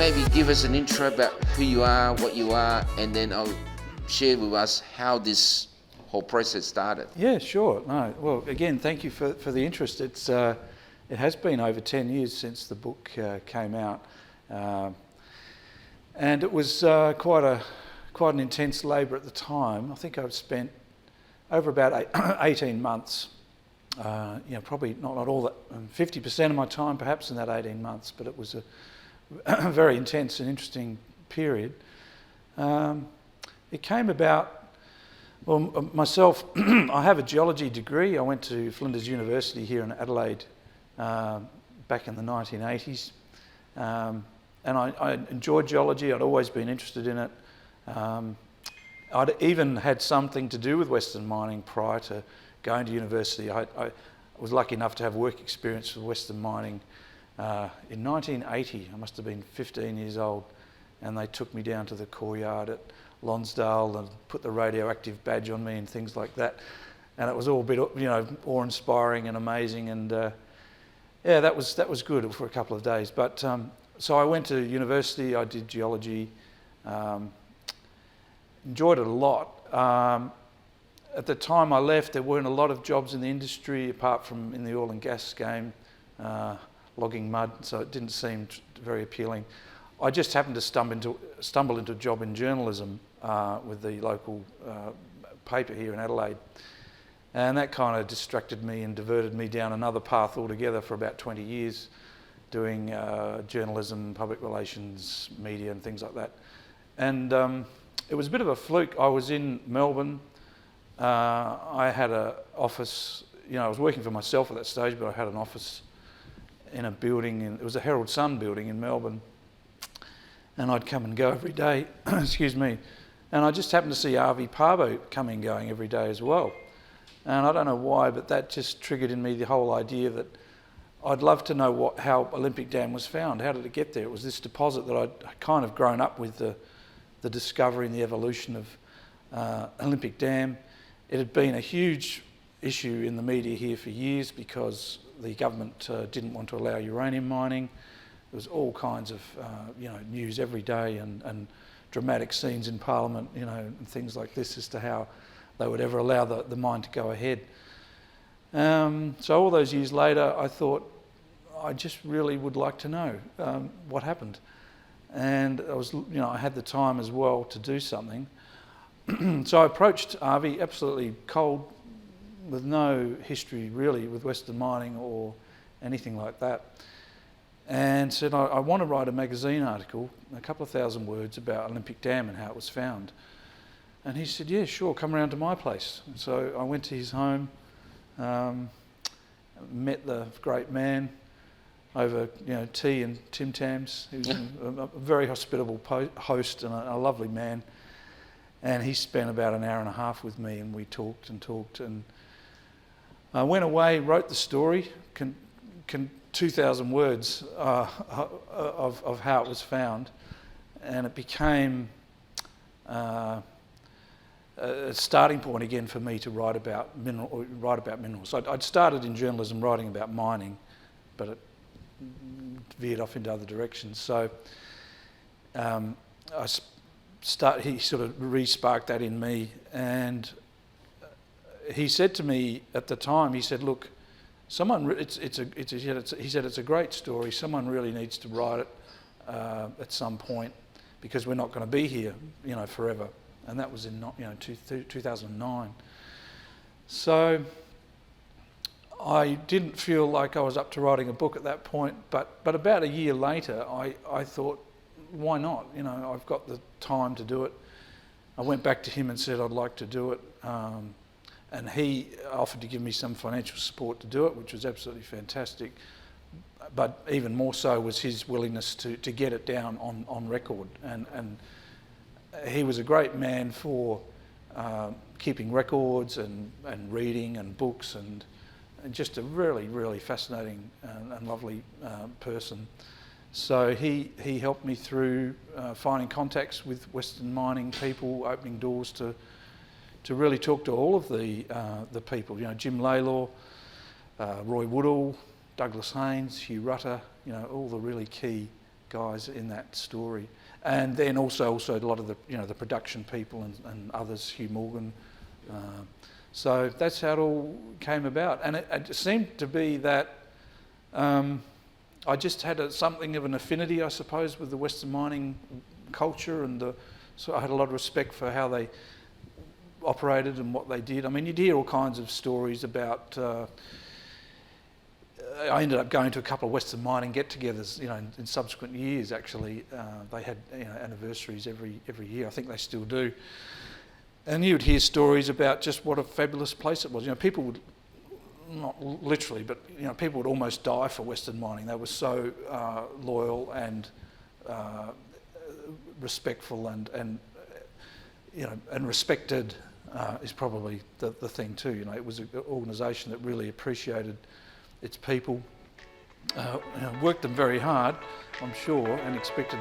maybe give us an intro about who you are, what you are, and then I'll share with us how this whole process started. Yeah, sure. No, well, again, thank you for the interest. It has been over 10 years since the book came out, and it was quite an intense labour at the time. I think I've spent over about 18 months. Probably not all that, 50% of my time perhaps in that 18 months, but it was a very intense and interesting period. It came about, well, myself, I have a geology degree. I went to Flinders University here in Adelaide back in the 1980s, and I enjoyed geology. I'd always been interested in it. I'd even had something to do with Western mining prior to going to university. I was lucky enough to have work experience with Western mining in 1980. I must have been 15 years old, and they took me down to the core yard at Lonsdale and put the radioactive badge on me and things like that. And it was all a bit, awe-inspiring and amazing. And that was good for a couple of days. But so I went to university. I did geology. Enjoyed it a lot. At the time I left, there weren't a lot of jobs in the industry apart from in the oil and gas game, logging mud, so it didn't seem very appealing. I just happened to stumble into a job in journalism with the local paper here in Adelaide, and that kind of distracted me and diverted me down another path altogether for about 20 years, doing journalism, public relations, media and things like that. And it was a bit of a fluke. I was in Melbourne. I had an office, I was working for myself at that stage, but I had an office in a building, it was a Herald Sun building in Melbourne, and I'd come and go every day, excuse me, and I just happened to see RV Parbo coming and going every day as well. And I don't know why, but that just triggered in me the whole idea that I'd love to know how Olympic Dam was found. How did it get there? It was this deposit that I'd kind of grown up with, the discovery and the evolution of Olympic Dam. It had been a huge issue in the media here for years because the government didn't want to allow uranium mining. There was all kinds of news every day and dramatic scenes in Parliament, and things like this as to how they would ever allow the mine to go ahead. So all those years later, I thought I just really would like to know what happened, and I had the time as well to do something. So I approached RV absolutely cold, with no history really with Western mining or anything like that, and said, I want to write a magazine article, a couple of thousand words about Olympic Dam and how it was found. And he said, yeah, sure, come around to my place. And so I went to his home, met the great man over tea and Tim Tams. He was a very hospitable host and a lovely man. And he spent about an hour and a half with me, and we talked, and I went away, wrote the story, 2,000 words of how it was found, and it became a starting point again for me to write about minerals. I'd started in journalism writing about mining, but it veered off into other directions. So he sort of re-sparked that in me, and he said to me at the time, he said, look, he said it's a great story, someone really needs to write it at some point, because we're not going to be here forever. And that was in 2009. So I didn't feel like I was up to writing a book at that point, but about a year later I thought, why not? I've got the time to do it. I went back to him and said I'd like to do it, and he offered to give me some financial support to do it, which was absolutely fantastic. But even more so was his willingness to get it down on record, and he was a great man for keeping records and reading and books, and just a really, really fascinating and lovely person. So he helped me through finding contacts with Western mining people, opening doors to really talk to all of the people. Jim Laylaw, Roy Woodall, Douglas Haynes, Hugh Rutter. All the really key guys in that story. And then also a lot of the production people and others, Hugh Morgan. So that's how it all came about. And it seemed to be that I just had something of an affinity, I suppose, with the Western mining culture, and so I had a lot of respect for how they operated and what they did. I mean, you'd hear all kinds of stories about. I ended up going to a couple of Western mining get-togethers, in subsequent years. Actually, they had anniversaries every year. I think they still do. And you would hear stories about just what a fabulous place it was. People would, not literally, but people would almost die for Western mining. They were so loyal and respectful and respected is probably the thing too. It was an organisation that really appreciated its people, worked them very hard, I'm sure, and expected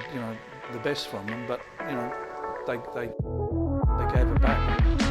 the best from them. But they gave it back.